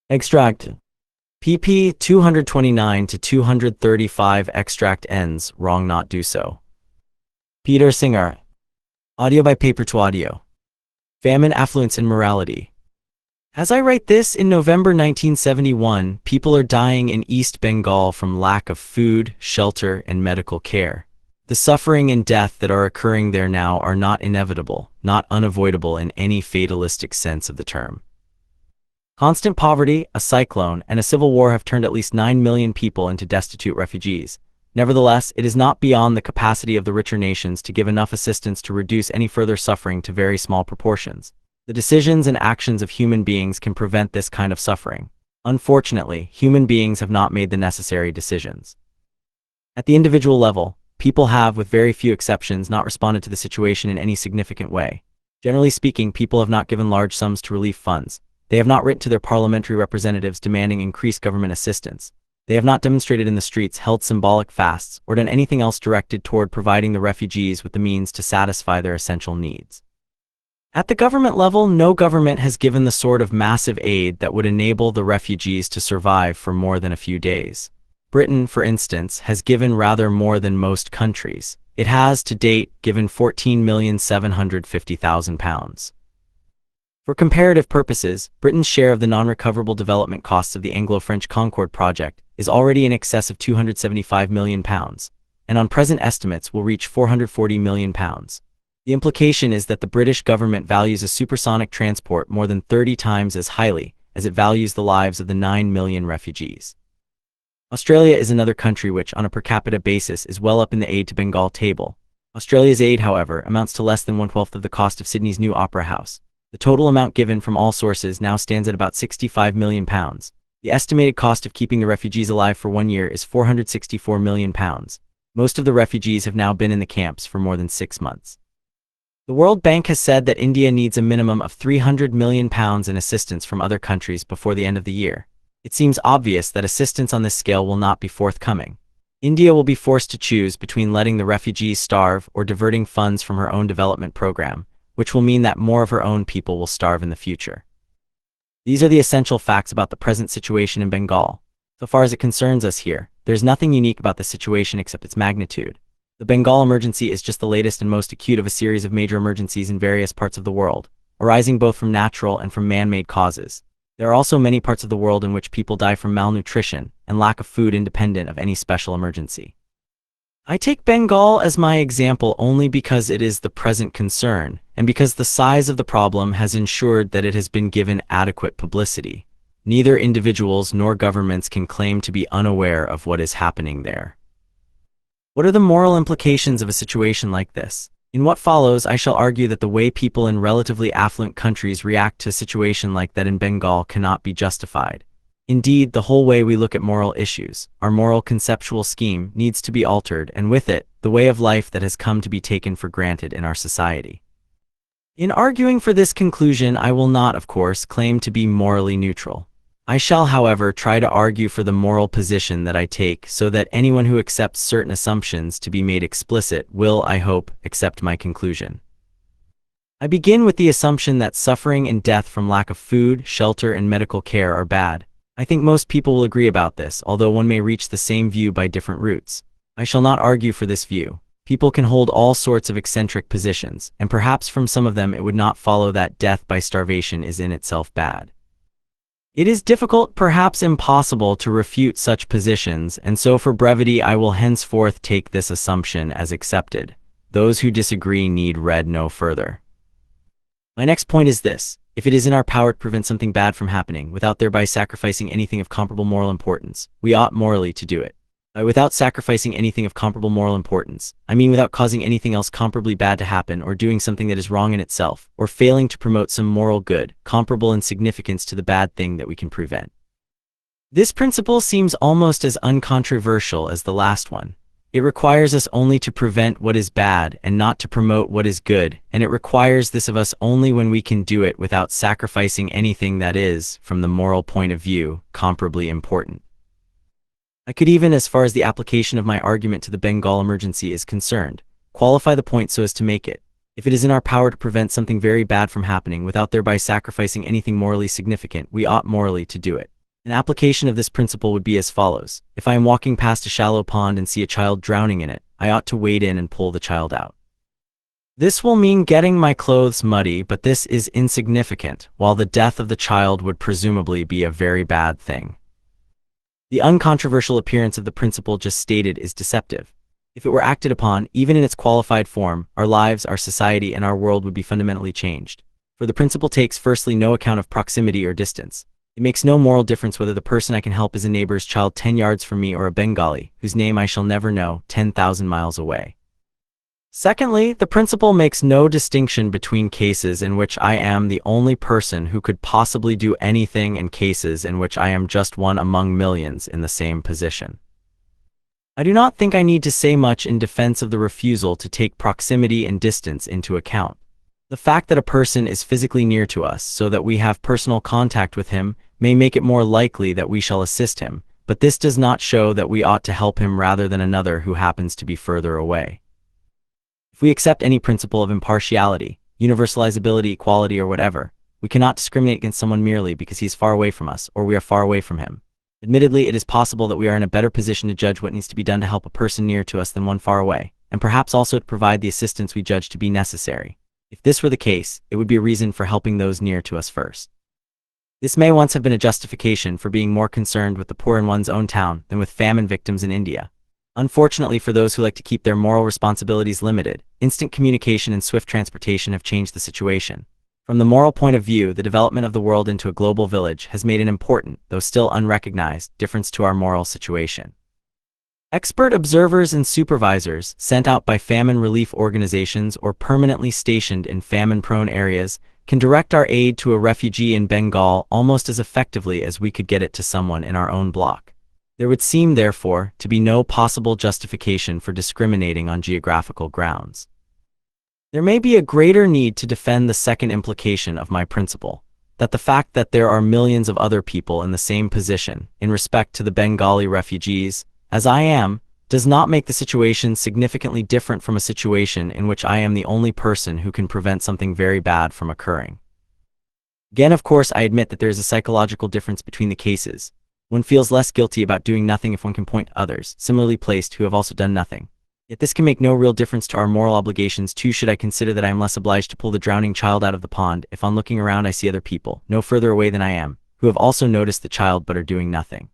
Extract. pp. 229 to 235. Extract ends. Wrong, not do so. Peter Singer. Audio by Paper to Audio. Famine, Affluence, and Morality. As I write this in November 1971, people are dying in East Bengal from lack of food, shelter, and medical care. The suffering and death that are occurring there now are not inevitable, not unavoidable in any fatalistic sense of the term. Constant poverty, a cyclone, and a civil war have turned at least 9 million people into destitute refugees. Nevertheless, it is not beyond the capacity of the richer nations to give enough assistance to reduce any further suffering to very small proportions. The decisions and actions of human beings can prevent this kind of suffering. Unfortunately, human beings have not made the necessary decisions. At the individual level, people have, with very few exceptions, not responded to the situation in any significant way. Generally speaking, people have not given large sums to relief funds. They have not written to their parliamentary representatives demanding increased government assistance. They have not demonstrated in the streets, held symbolic fasts, or done anything else directed toward providing the refugees with the means to satisfy their essential needs. At the government level, no government has given the sort of massive aid that would enable the refugees to survive for more than a few days. Britain, for instance, has given rather more than most countries. It has, to date, given £14,750,000. For comparative purposes, Britain's share of the non-recoverable development costs of the Anglo-French Concord project is already in excess of £275 million, and on present estimates will reach £440 million. The implication is that the British government values a supersonic transport more than 30 times as highly as it values the lives of the 9 million refugees. Australia is another country which, on a per capita basis, is well up in the aid to Bengal table. Australia's aid, however, amounts to less than 1/12 of the cost of Sydney's new Opera House. The total amount given from all sources now stands at about £65 million. The estimated cost of keeping the refugees alive for 1 year is £464 million. Most of the refugees have now been in the camps for more than 6 months. The World Bank has said that India needs a minimum of £300 million in assistance from other countries before the end of the year. It seems obvious that assistance on this scale will not be forthcoming. India will be forced to choose between letting the refugees starve or diverting funds from her own development program, which will mean that more of her own people will starve in the future. These are the essential facts about the present situation in Bengal. So far as it concerns us here, there's nothing unique about the situation except its magnitude. The Bengal emergency is just the latest and most acute of a series of major emergencies in various parts of the world, arising both from natural and from man-made causes. There are also many parts of the world in which people die from malnutrition and lack of food independent of any special emergency. I take Bengal as my example only because it is the present concern, and because the size of the problem has ensured that it has been given adequate publicity. Neither individuals nor governments can claim to be unaware of what is happening there. What are the moral implications of a situation like this? In what follows, I shall argue that the way people in relatively affluent countries react to a situation like that in Bengal cannot be justified. Indeed, the whole way we look at moral issues, our moral conceptual scheme, needs to be altered, and with it, the way of life that has come to be taken for granted in our society. In arguing for this conclusion, I will not, of course, claim to be morally neutral. I shall, however, try to argue for the moral position that I take so that anyone who accepts certain assumptions to be made explicit will, I hope, accept my conclusion. I begin with the assumption that suffering and death from lack of food, shelter, and medical care are bad. I think most people will agree about this, although one may reach the same view by different routes. I shall not argue for this view. People can hold all sorts of eccentric positions, and perhaps from some of them it would not follow that death by starvation is in itself bad. It is difficult, perhaps impossible, to refute such positions, and so for brevity I will henceforth take this assumption as accepted. Those who disagree need read no further. My next point is this: if it is in our power to prevent something bad from happening without thereby sacrificing anything of comparable moral importance, we ought morally to do it. By without sacrificing anything of comparable moral importance, I mean without causing anything else comparably bad to happen, or doing something that is wrong in itself, or failing to promote some moral good, comparable in significance to the bad thing that we can prevent. This principle seems almost as uncontroversial as the last one. It requires us only to prevent what is bad and not to promote what is good, and it requires this of us only when we can do it without sacrificing anything that is, from the moral point of view, comparably important. I could even, as far as the application of my argument to the Bengal emergency is concerned, qualify the point so as to make it: if it is in our power to prevent something very bad from happening without thereby sacrificing anything morally significant, we ought morally to do it. An application of this principle would be as follows. If I am walking past a shallow pond and see a child drowning in it, I ought to wade in and pull the child out. This will mean getting my clothes muddy, but this is insignificant, while the death of the child would presumably be a very bad thing. The uncontroversial appearance of the principle just stated is deceptive. If it were acted upon, even in its qualified form, our lives, our society, and our world would be fundamentally changed. For the principle takes firstly no account of proximity or distance. It makes no moral difference whether the person I can help is a neighbor's child 10 yards from me or a Bengali, whose name I shall never know, 10,000 miles away. Secondly, the principle makes no distinction between cases in which I am the only person who could possibly do anything and cases in which I am just one among millions in the same position. I do not think I need to say much in defense of the refusal to take proximity and distance into account. The fact that a person is physically near to us so that we have personal contact with him may make it more likely that we shall assist him, but this does not show that we ought to help him rather than another who happens to be further away. If we accept any principle of impartiality, universalizability, equality, or whatever, we cannot discriminate against someone merely because he is far away from us or we are far away from him. Admittedly, it is possible that we are in a better position to judge what needs to be done to help a person near to us than one far away, and perhaps also to provide the assistance we judge to be necessary. If this were the case, it would be a reason for helping those near to us first. This may once have been a justification for being more concerned with the poor in one's own town than with famine victims in India. Unfortunately for those who like to keep their moral responsibilities limited, instant communication and swift transportation have changed the situation. From the moral point of view, the development of the world into a global village has made an important, though still unrecognized, difference to our moral situation. Expert observers and supervisors, sent out by famine relief organizations or permanently stationed in famine-prone areas, can direct our aid to a refugee in Bengal almost as effectively as we could get it to someone in our own block. There would seem, therefore, to be no possible justification for discriminating on geographical grounds. There may be a greater need to defend the second implication of my principle, that the fact that there are millions of other people in the same position, in respect to the Bengali refugees, as I am, does not make the situation significantly different from a situation in which I am the only person who can prevent something very bad from occurring. Again, of course, I admit that there is a psychological difference between the cases. One feels less guilty about doing nothing if one can point to others, similarly placed, who have also done nothing. Yet this can make no real difference to our moral obligations too, should I consider that I am less obliged to pull the drowning child out of the pond if on looking around I see other people, no further away than I am, who have also noticed the child but are doing nothing.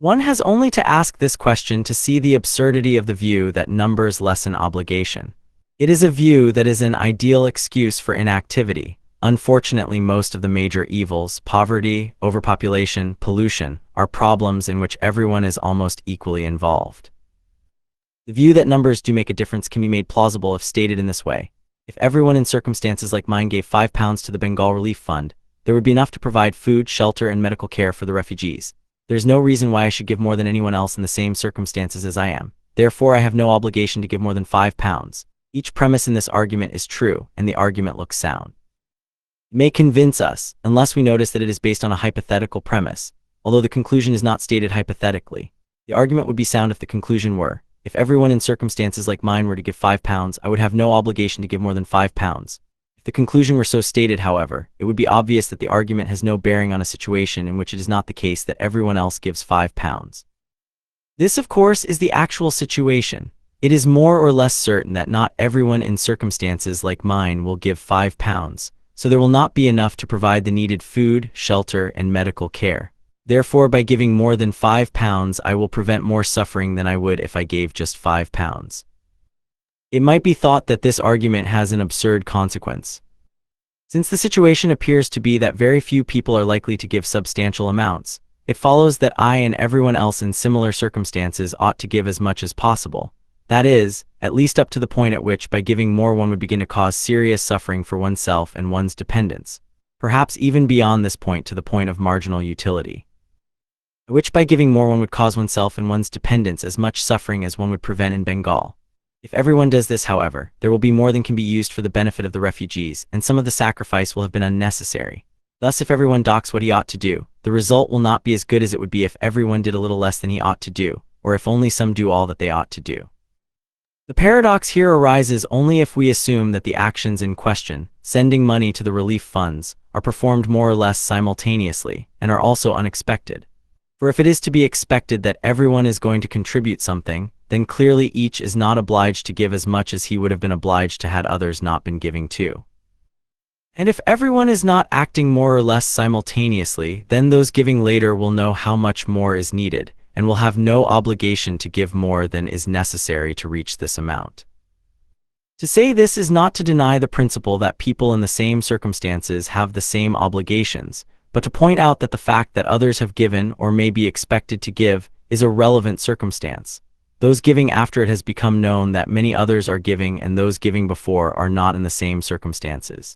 One has only to ask this question to see the absurdity of the view that numbers lessen obligation. It is a view that is an ideal excuse for inactivity. Unfortunately, most of the major evils, poverty, overpopulation, pollution, are problems in which everyone is almost equally involved. The view that numbers do make a difference can be made plausible if stated in this way. If everyone in circumstances like mine gave £5 to the Bengal Relief Fund, there would be enough to provide food, shelter, and medical care for the refugees. There is no reason why I should give more than anyone else in the same circumstances as I am. Therefore, I have no obligation to give more than £5. Each premise in this argument is true, and the argument looks sound. It may convince us, unless we notice that it is based on a hypothetical premise, although the conclusion is not stated hypothetically. The argument would be sound if the conclusion were, if everyone in circumstances like mine were to give £5, I would have no obligation to give more than £5. If the conclusion were so stated, however, it would be obvious that the argument has no bearing on a situation in which it is not the case that everyone else gives £5. This, of course, is the actual situation. It is more or less certain that not everyone in circumstances like mine will give £5. So there will not be enough to provide the needed food, shelter, and medical care. Therefore, by giving more than £5, I will prevent more suffering than I would if I gave just £5. It might be thought that this argument has an absurd consequence. Since the situation appears to be that very few people are likely to give substantial amounts, it follows that I and everyone else in similar circumstances ought to give as much as possible. That is, at least up to the point at which by giving more one would begin to cause serious suffering for oneself and one's dependents, perhaps even beyond this point to the point of marginal utility. At which by giving more one would cause oneself and one's dependents as much suffering as one would prevent in Bengal. If everyone does this, however, there will be more than can be used for the benefit of the refugees, and some of the sacrifice will have been unnecessary. Thus, if everyone docks what he ought to do, the result will not be as good as it would be if everyone did a little less than he ought to do, or if only some do all that they ought to do. The paradox here arises only if we assume that the actions in question, sending money to the relief funds, are performed more or less simultaneously and are also unexpected. For if it is to be expected that everyone is going to contribute something, then clearly each is not obliged to give as much as he would have been obliged to had others not been giving too. And if everyone is not acting more or less simultaneously, then those giving later will know how much more is needed, and will have no obligation to give more than is necessary to reach this amount. To say this is not to deny the principle that people in the same circumstances have the same obligations, but to point out that the fact that others have given or may be expected to give is a relevant circumstance. Those giving after it has become known that many others are giving and those giving before are not in the same circumstances.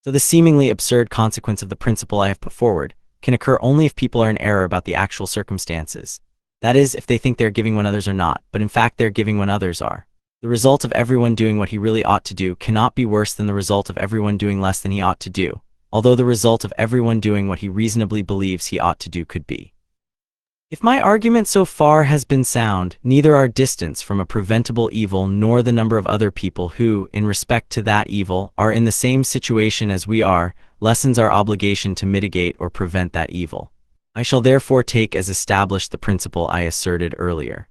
So the seemingly absurd consequence of the principle I have put forward can occur only if people are in error about the actual circumstances. That is, if they think they're giving when others are not, but in fact they're giving when others are. The result of everyone doing what he really ought to do cannot be worse than the result of everyone doing less than he ought to do, although the result of everyone doing what he reasonably believes he ought to do could be. If my argument so far has been sound, neither our distance from a preventable evil nor the number of other people who, in respect to that evil, are in the same situation as we are, lessens our obligation to mitigate or prevent that evil. I shall therefore take as established the principle I asserted earlier.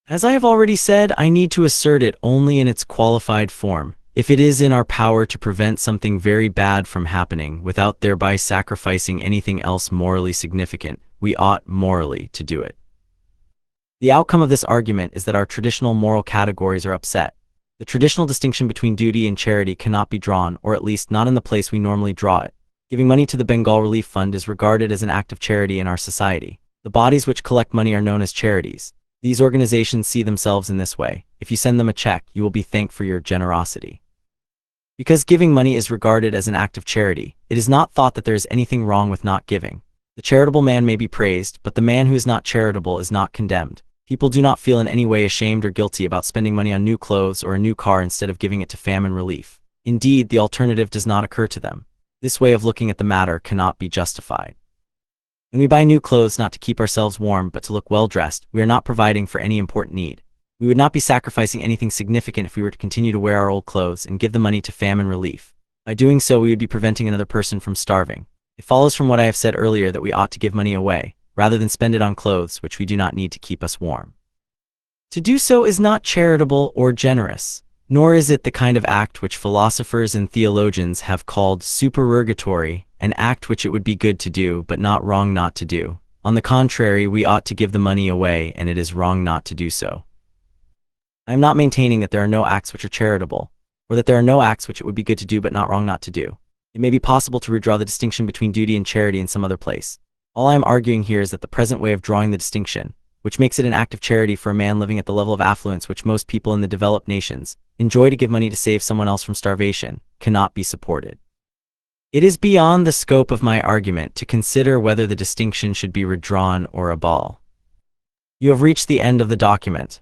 As I have already said, I need to assert it only in its qualified form. If it is in our power to prevent something very bad from happening without thereby sacrificing anything else morally significant, we ought morally to do it. The outcome of this argument is that our traditional moral categories are upset. The traditional distinction between duty and charity cannot be drawn, or at least not in the place we normally draw it. Giving money to the Bengal Relief Fund is regarded as an act of charity in our society. The bodies which collect money are known as charities. These organizations see themselves in this way. If you send them a check, you will be thanked for your generosity. Because giving money is regarded as an act of charity, it is not thought that there is anything wrong with not giving. The charitable man may be praised, but the man who is not charitable is not condemned. People do not feel in any way ashamed or guilty about spending money on new clothes or a new car instead of giving it to famine relief. Indeed, the alternative does not occur to them. This way of looking at the matter cannot be justified. When we buy new clothes not to keep ourselves warm but to look well dressed, we are not providing for any important need. We would not be sacrificing anything significant if we were to continue to wear our old clothes and give the money to famine relief. By doing so, we would be preventing another person from starving. It follows from what I have said earlier that we ought to give money away, rather than spend it on clothes which we do not need to keep us warm. To do so is not charitable or generous, nor is it the kind of act which philosophers and theologians have called supererogatory, an act which it would be good to do but not wrong not to do. On the contrary, we ought to give the money away, and it is wrong not to do so. I am not maintaining that there are no acts which are charitable, or that there are no acts which it would be good to do but not wrong not to do. It may be possible to redraw the distinction between duty and charity in some other place. All I am arguing here is that the present way of drawing the distinction, which makes it an act of charity for a man living at the level of affluence which most people in the developed nations enjoy to give money to save someone else from starvation, cannot be supported. It is beyond the scope of my argument to consider whether the distinction should be redrawn or abolished. You have reached the end of the document.